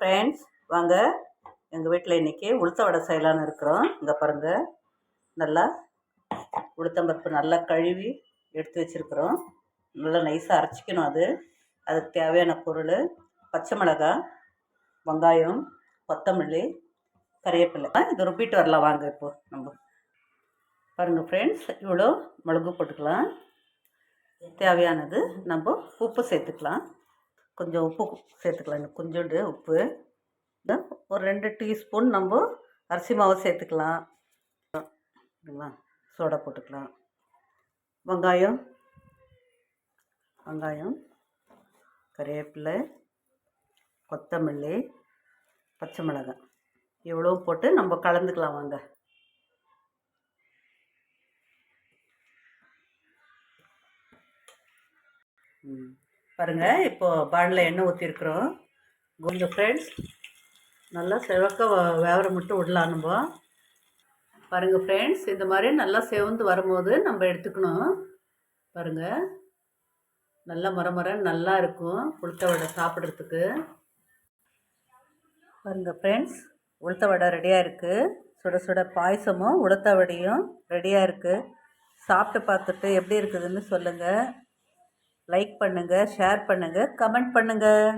Friends வாங்க எங்கள் வீட்டில் இன்றைக்கி உளுத்த வடை செய்யலான்னு இருக்கிறோம். இங்கே பாருங்கள், நல்லா உளுத்தம்பருப்பு நல்லா கழுவி எடுத்து வச்சுருக்குறோம். நல்லா நைஸாக அரைச்சிக்கணும். அதுக்கு தேவையான பொருள் பச்சை மிளகாய், வெங்காயம், கொத்தமல்லி, கறிவேப்பிலை. இது ருப்பிட்டு வரலாம். வாங்க இப்போது நம்ம பாருங்கள் ஃப்ரெண்ட்ஸ், இவ்வளோ மிளகு போட்டுக்கலாம். தேவையானது நம்ம உப்பு சேர்த்துக்கலாம். கொஞ்சம் உப்பு சேர்த்துக்கலாம். இன்னும் கொஞ்சோண்டு உப்பு, ஒரு 2 டீஸ்பூன் நம்ம அரிசி மாவு சேர்த்துக்கலாம். சோடா போட்டுக்கலாம். வெங்காயம், கறிவேப்பிலை, கொத்தமல்லி, பச்சை மிளகாய் இவ்வளோ போட்டு நம்ம கலந்துக்கலாம். வாங்க பாருங்கள், இப்போது பாண்டில் எண்ணெய் ஊற்றிருக்குறோம். கொஞ்சம் ஃப்ரெண்ட்ஸ் நல்லா செவக்க வேவர மட்டும் விடலாம். நம்ம பாருங்கள் ஃப்ரெண்ட்ஸ், இந்த மாதிரி நல்லா செவந்து வரும்போது நம்ம எடுத்துக்கணும். பாருங்கள், நல்லா மரமரன்னு நல்லா இருக்கும் உளுத்த வடை சாப்பிட்றதுக்கு. பாருங்கள் ஃப்ரெண்ட்ஸ், உளுத்த வடை ரெடியாக இருக்குது. சுட சுட பாயசமும் உளுத்த வடையும் ரெடியாக இருக்குது. சாப்பிட்டு பார்த்துட்டு எப்படி இருக்குதுன்னு சொல்லுங்கள். லைக் பண்ணுங்கள், ஷேர் பண்ணுங்கள், கமெண்ட் பண்ணுங்கள்.